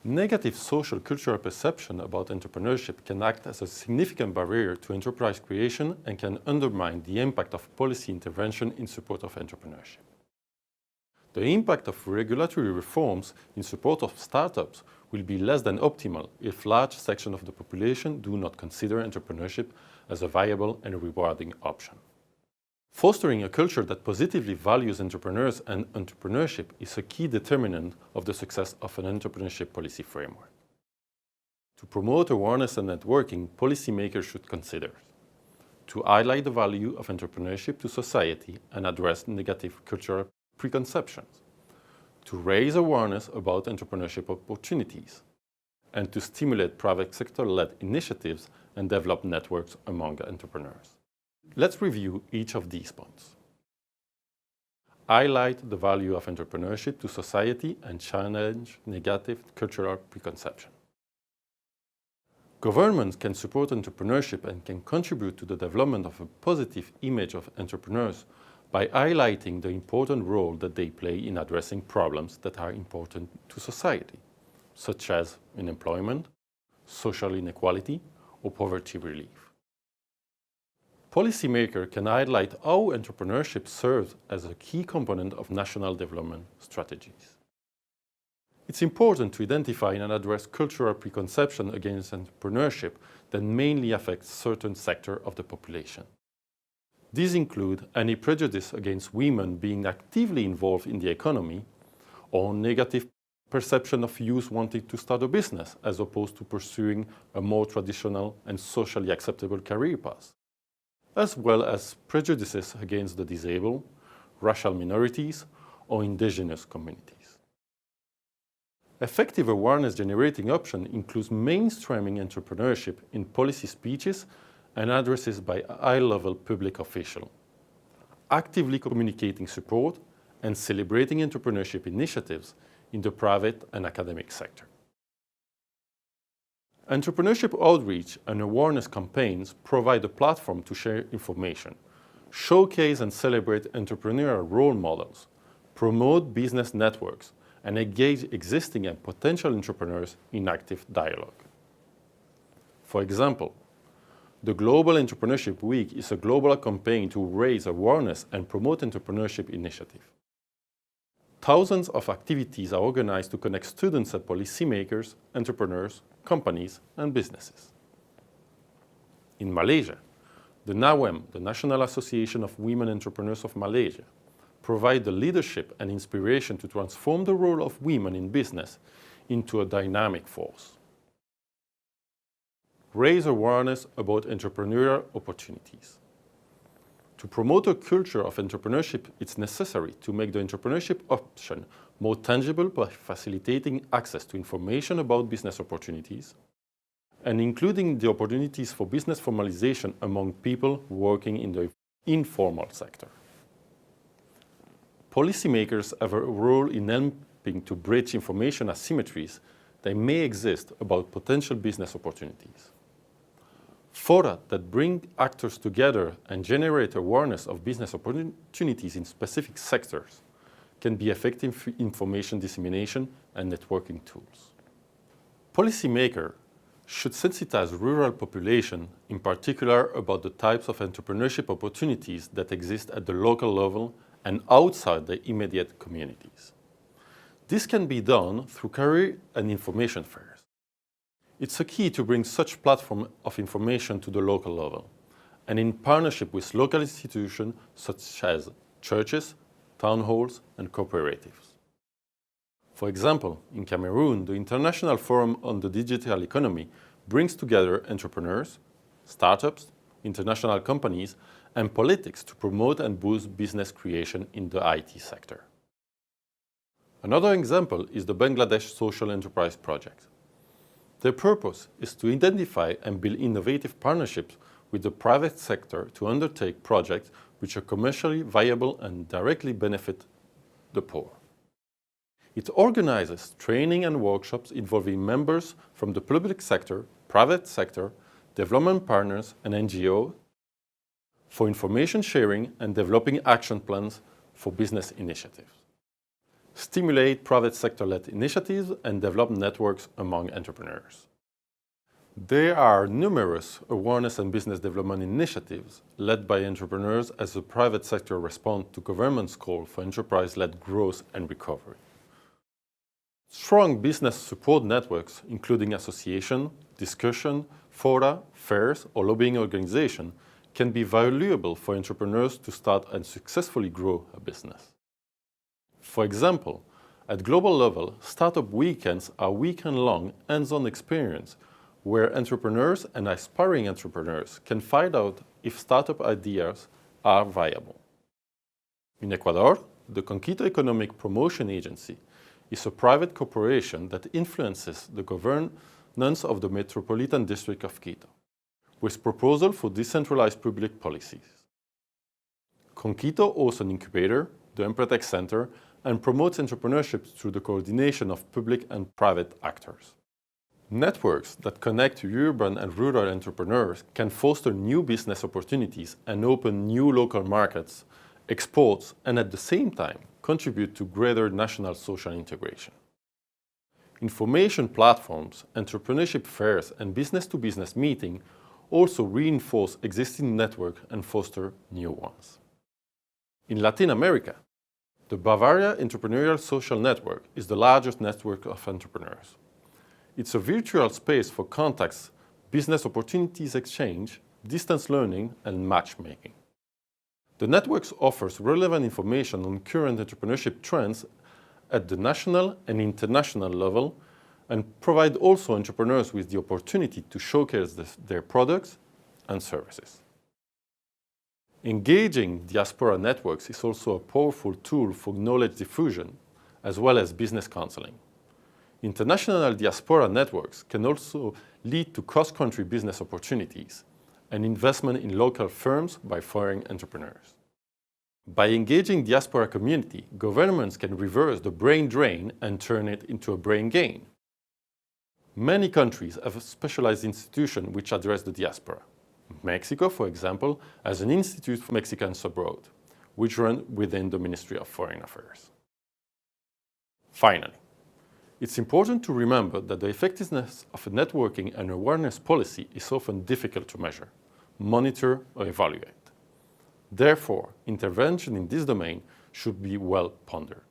Negative social cultural perception about entrepreneurship can act as a significant barrier to enterprise creation and can undermine the impact of policy intervention in support of entrepreneurship. The impact of regulatory reforms in support of startups will be less than optimal if large sections of the population do not consider entrepreneurship as a viable and rewarding option. Fostering a culture that positively values entrepreneurs and entrepreneurship is a key determinant of the success of an entrepreneurship policy framework. To promote awareness and networking, policymakers should consider to highlight the value of entrepreneurship to society and address negative cultural preconceptions, to raise awareness about entrepreneurship opportunities, and to stimulate private sector-led initiatives and develop networks among entrepreneurs. Let's review each of these points. Highlight the value of entrepreneurship to society and challenge negative cultural preconception. Governments can support entrepreneurship and can contribute to the development of a positive image of entrepreneurs by highlighting the important role that they play in addressing problems that are important to society, such as unemployment, social inequality, or poverty relief. Policymakers can highlight how entrepreneurship serves as a key component of national development strategies. It's important to identify and address cultural preconceptions against entrepreneurship that mainly affect certain sectors of the population. These include any prejudice against women being actively involved in the economy, or negative perception of youth wanting to start a business as opposed to pursuing a more traditional and socially acceptable career path, as well as prejudices against the disabled, racial minorities, or indigenous communities. Effective awareness-generating option includes mainstreaming entrepreneurship in policy speeches and addresses by high-level public officials, actively communicating support and celebrating entrepreneurship initiatives in the private and academic sector. Entrepreneurship outreach and awareness campaigns provide a platform to share information, showcase and celebrate entrepreneurial role models, promote business networks, and engage existing and potential entrepreneurs in active dialogue. For example, the Global Entrepreneurship Week is a global campaign to raise awareness and promote entrepreneurship initiatives. Thousands of activities are organized to connect students and policymakers, entrepreneurs, companies, and businesses. In Malaysia, the NAWEM, the National Association of Women Entrepreneurs of Malaysia, provide the leadership and inspiration to transform the role of women in business into a dynamic force. Raise awareness about entrepreneurial opportunities. To promote a culture of entrepreneurship, it's necessary to make the entrepreneurship option more tangible by facilitating access to information about business opportunities and including the opportunities for business formalization among people working in the informal sector. Policymakers have a role in helping to bridge information asymmetries that may exist about potential business opportunities. Fora that bring actors together and generate awareness of business opportunities in specific sectors can be effective information dissemination and networking tools. Policymakers should sensitize rural population, in particular about the types of entrepreneurship opportunities that exist at the local level and outside the immediate communities. This can be done through career and information fairs. It's a key to bring such platform of information to the local level, and in partnership with local institutions such as churches, town halls, and cooperatives. For example, in Cameroon, the International Forum on the Digital Economy brings together entrepreneurs, startups, international companies, and politics to promote and boost business creation in the IT sector. Another example is the Bangladesh Social Enterprise Project. Their purpose is to identify and build innovative partnerships with the private sector to undertake projects which are commercially viable and directly benefit the poor. It organizes training and workshops involving members from the public sector, private sector, development partners, and NGOs for information sharing and developing action plans for business initiatives. stimulate private sector-led initiatives, and develop networks among entrepreneurs. There are numerous awareness and business development initiatives led by entrepreneurs as the private sector responds to government's call for enterprise-led growth and recovery. Strong business support networks, including association, discussion, fora, fairs, or lobbying organizations, can be valuable for entrepreneurs to start and successfully grow a business. For example, at global level, startup weekends are weekend-long hands-on experience where entrepreneurs and aspiring entrepreneurs can find out if startup ideas are viable. In Ecuador, the Conquito Economic Promotion Agency is a private corporation that influences the governance of the Metropolitan District of Quito, with proposals for decentralized public policies. Conquito hosts an incubator, the Empretec Center, and promotes entrepreneurship through the coordination of public and private actors. Networks that connect urban and rural entrepreneurs can foster new business opportunities and open new local markets, exports, and at the same time contribute to greater national social integration. Information platforms, entrepreneurship fairs, and business-to-business meetings also reinforce existing networks and foster new ones. In Latin America, the Bavaria Entrepreneurial Social Network is the largest network of entrepreneurs. It's a virtual space for contacts, business opportunities exchange, distance learning, and matchmaking. The network offers relevant information on current entrepreneurship trends at the national and international level and provide also entrepreneurs with the opportunity to showcase their products and services. Engaging diaspora networks is also a powerful tool for knowledge diffusion as well as business counseling. International diaspora networks can also lead to cross-country business opportunities and investment in local firms by foreign entrepreneurs. By engaging diaspora community, governments can reverse the brain drain and turn it into a brain gain. Many countries have specialized institutions which address the diaspora. Mexico, for example, has an Institute for Mexicans Abroad, which runs within the Ministry of Foreign Affairs. Finally, it's important to remember that the effectiveness of a networking and awareness policy is often difficult to measure, monitor, or evaluate. Therefore, intervention in this domain should be well pondered.